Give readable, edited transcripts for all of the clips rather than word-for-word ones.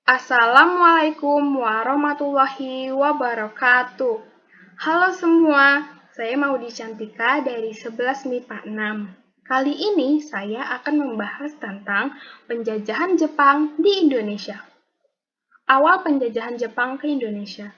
Assalamualaikum warahmatullahi wabarakatuh. Halo semua, saya Maudi Cantika dari 11 MIPA 6. Kali ini saya akan membahas tentang penjajahan Jepang di Indonesia. Awal penjajahan Jepang ke Indonesia.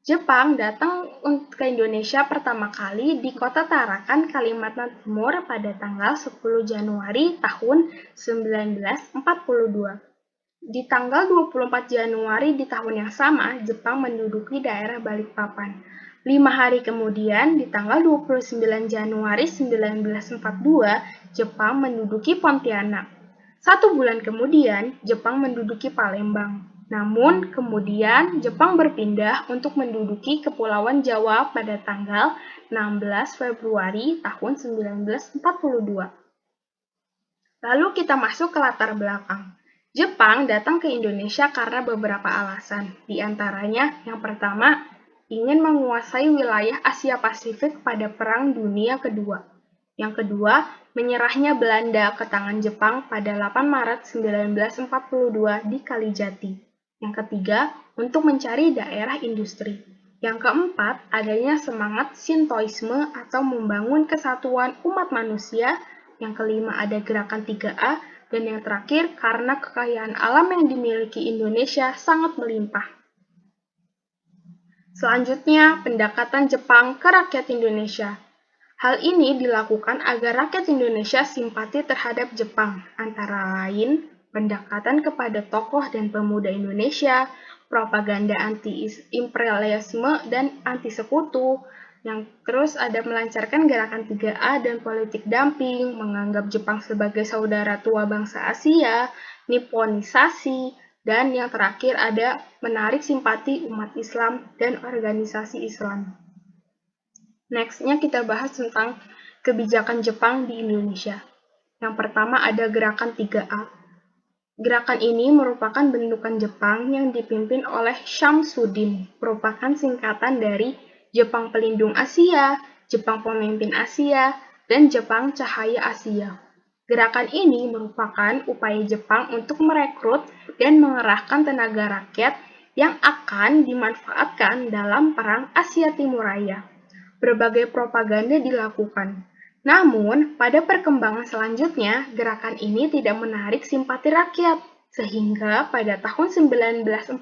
Jepang datang ke Indonesia pertama kali di kota Tarakan, Kalimantan Timur pada tanggal 10 Januari tahun 1942. Di tanggal 24 Januari di tahun yang sama, Jepang menduduki daerah Balikpapan. 5 hari kemudian, di tanggal 29 Januari 1942, Jepang menduduki Pontianak. 1 bulan kemudian, Jepang menduduki Palembang. Namun, kemudian Jepang berpindah untuk menduduki Kepulauan Jawa pada tanggal 16 Februari tahun 1942. Lalu kita masuk ke latar belakang. Jepang datang ke Indonesia karena beberapa alasan. Di antaranya, yang pertama, ingin menguasai wilayah Asia Pasifik pada Perang Dunia Kedua. Yang kedua, menyerahnya Belanda ke tangan Jepang pada 8 Maret 1942 di Kalijati. Yang ketiga, untuk mencari daerah industri. Yang keempat, adanya semangat Shintoisme atau membangun kesatuan umat manusia. Yang kelima, ada gerakan 3A. Dan yang terakhir, karena kekayaan alam yang dimiliki Indonesia sangat melimpah. Selanjutnya, pendekatan Jepang ke rakyat Indonesia. Hal ini dilakukan agar rakyat Indonesia simpati terhadap Jepang, antara lain pendekatan kepada tokoh dan pemuda Indonesia, propaganda anti-imperialisme dan anti-sekutu, yang terus ada melancarkan gerakan 3A dan politik dumping, menganggap Jepang sebagai saudara tua bangsa Asia, Nipponisasi, dan yang terakhir ada menarik simpati umat Islam dan organisasi Islam. Nextnya kita bahas tentang kebijakan Jepang di Indonesia. Yang pertama ada gerakan 3A. Gerakan ini merupakan bentukan Jepang yang dipimpin oleh Shamsuddin, merupakan singkatan dari Jepang Pelindung Asia, Jepang Pemimpin Asia, dan Jepang Cahaya Asia. Gerakan ini merupakan upaya Jepang untuk merekrut dan mengerahkan tenaga rakyat yang akan dimanfaatkan dalam Perang Asia Timur Raya. Berbagai propaganda dilakukan. Namun, pada perkembangan selanjutnya, gerakan ini tidak menarik simpati rakyat, sehingga pada tahun 1943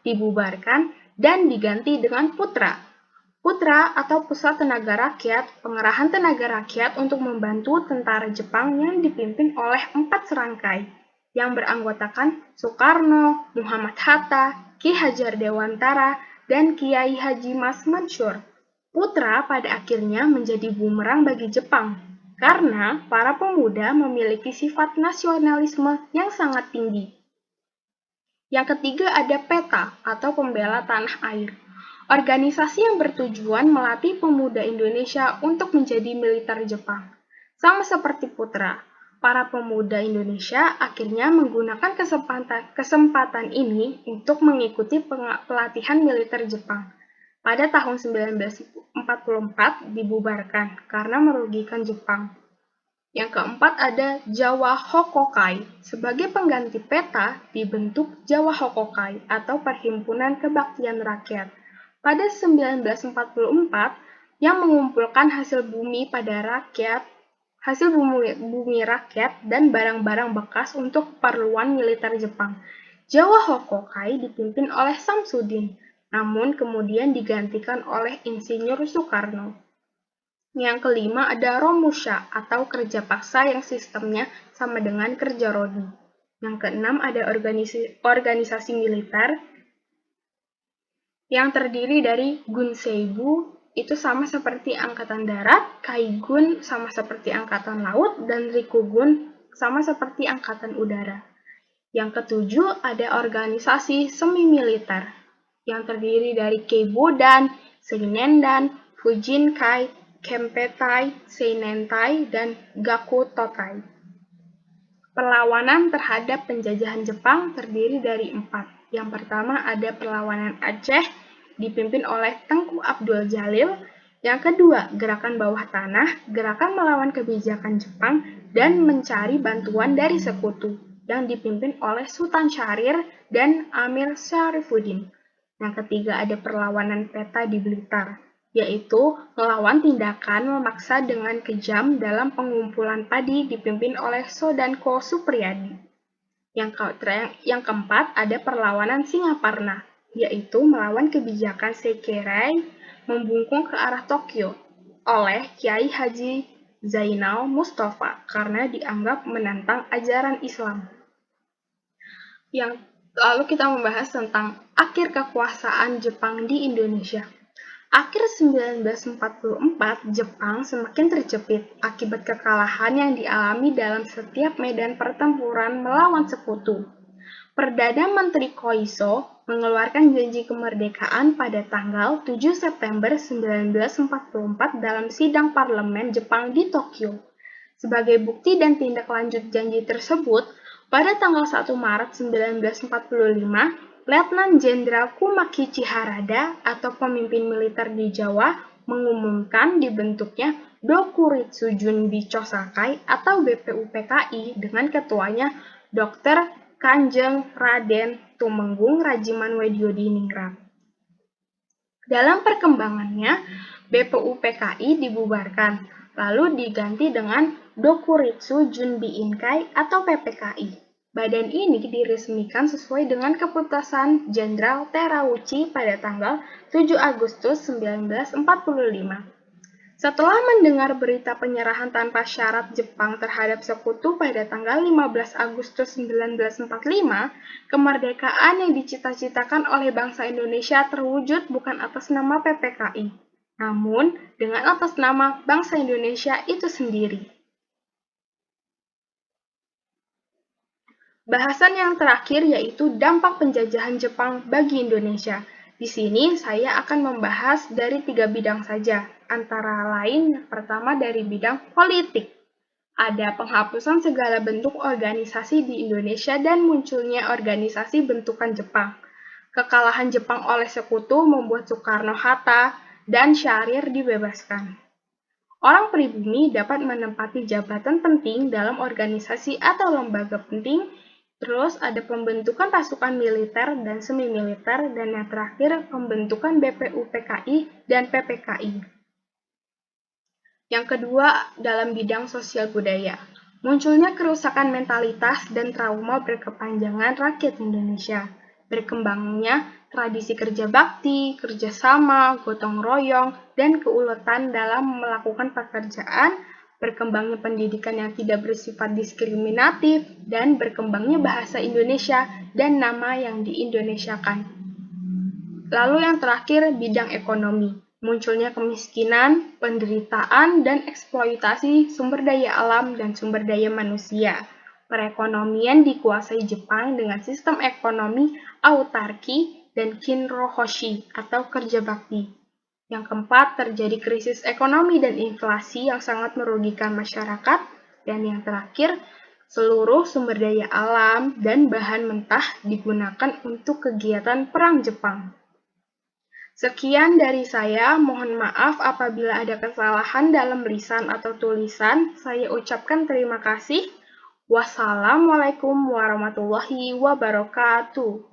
dibubarkan dan diganti dengan Putra. Putra atau Pusat Tenaga Rakyat, pengerahan tenaga rakyat untuk membantu tentara Jepang yang dipimpin oleh 4 serangkai, yang beranggotakan Soekarno, Muhammad Hatta, Ki Hajar Dewantara, dan Kiai Haji Mas Mansur. Putra pada akhirnya menjadi bumerang bagi Jepang, karena para pemuda memiliki sifat nasionalisme yang sangat tinggi. Yang ketiga ada PETA atau Pembela Tanah Air, organisasi yang bertujuan melatih pemuda Indonesia untuk menjadi militer Jepang. Sama seperti Putra, para pemuda Indonesia akhirnya menggunakan kesempatan ini untuk mengikuti pelatihan militer Jepang. Pada tahun 1944 dibubarkan karena merugikan Jepang. Yang keempat ada Jawa Hokokai. Sebagai pengganti PETA dibentuk Jawa Hokokai atau Perhimpunan Kebaktian Rakyat. Pada 1944 yang mengumpulkan hasil bumi rakyat dan barang-barang bekas untuk keperluan militer Jepang. Jawa Hokokai dipimpin oleh Samsudin, namun kemudian digantikan oleh Insinyur Soekarno. Yang kelima ada Romusha atau kerja paksa yang sistemnya sama dengan kerja rodi. Yang keenam ada organisasi militer yang terdiri dari Gunseibu, itu sama seperti Angkatan Darat, Kaigun sama seperti Angkatan Laut, dan Rikugun sama seperti Angkatan Udara. Yang ketujuh ada organisasi semi-militer yang terdiri dari Keibodan, Seinendan, Fujinkai, Kempetai, Seinentai, dan Gakutotai. Perlawanan terhadap penjajahan Jepang terdiri dari 4. Yang pertama ada perlawanan Aceh, dipimpin oleh Tengku Abdul Jalil. Yang kedua, gerakan bawah tanah, gerakan melawan kebijakan Jepang dan mencari bantuan dari sekutu. yang dipimpin oleh Sultan Syahrir dan Amir Syarifuddin. Yang ketiga ada perlawanan peta di Blitar, yaitu melawan tindakan memaksa dengan kejam dalam pengumpulan padi dipimpin oleh Sodanko Supriyadi. Yang keempat ada perlawanan Singaparna, yaitu melawan kebijakan Sekerai membungkung ke arah Tokyo oleh Kiai Haji Zainal Mustafa karena dianggap menantang ajaran Islam. Lalu kita membahas tentang akhir kekuasaan Jepang di Indonesia. Akhir 1944, Jepang semakin terjepit akibat kekalahan yang dialami dalam setiap medan pertempuran melawan sekutu. Perdana Menteri Koiso mengeluarkan janji kemerdekaan pada tanggal 7 September 1944 dalam sidang parlemen Jepang di Tokyo. Sebagai bukti dan tindak lanjut janji tersebut, pada tanggal 1 Maret 1945, Letnan Jenderal Kumakichi Harada atau pemimpin militer di Jawa mengumumkan dibentuknya Dokuritsu Junbi Chosakai atau BPUPKI dengan ketuanya Dr. Kanjeng Raden Tumenggung Rajiman Wedyodiningrat. Dalam perkembangannya, BPUPKI dibubarkan, lalu diganti dengan Dokuritsu Junbi Inkai atau PPKI. Badan ini diresmikan sesuai dengan keputusan Jenderal Terauchi pada tanggal 7 Agustus 1945. Setelah mendengar berita penyerahan tanpa syarat Jepang terhadap sekutu pada tanggal 15 Agustus 1945, kemerdekaan yang dicita-citakan oleh bangsa Indonesia terwujud bukan atas nama PPKI, namun dengan atas nama bangsa Indonesia itu sendiri. Bahasan yang terakhir yaitu dampak penjajahan Jepang bagi Indonesia. Di sini saya akan membahas dari 3 bidang saja, antara lain yang pertama dari bidang politik. Ada penghapusan segala bentuk organisasi di Indonesia dan munculnya organisasi bentukan Jepang. Kekalahan Jepang oleh sekutu membuat Soekarno-Hatta dan Syahrir dibebaskan. Orang pribumi dapat menempati jabatan penting dalam organisasi atau lembaga penting. Terus ada pembentukan pasukan militer dan semi-militer, dan yang terakhir pembentukan BPUPKI dan PPKI. Yang kedua, dalam bidang sosial budaya. Munculnya kerusakan mentalitas dan trauma berkepanjangan rakyat Indonesia. Berkembangnya tradisi kerja bakti, kerjasama, gotong royong, dan keuletan dalam melakukan pekerjaan, berkembangnya pendidikan yang tidak bersifat diskriminatif, dan berkembangnya bahasa Indonesia dan nama yang diindonesiakan. Lalu yang terakhir, bidang ekonomi. Munculnya kemiskinan, penderitaan, dan eksploitasi sumber daya alam dan sumber daya manusia. Perekonomian dikuasai Jepang dengan sistem ekonomi autarki dan kinrohoshi atau kerja bakti. Yang keempat, terjadi krisis ekonomi dan inflasi yang sangat merugikan masyarakat. Dan yang terakhir, seluruh sumber daya alam dan bahan mentah digunakan untuk kegiatan perang Jepang. Sekian dari saya, mohon maaf apabila ada kesalahan dalam lisan atau tulisan. Saya ucapkan terima kasih. Wassalamualaikum warahmatullahi wabarakatuh.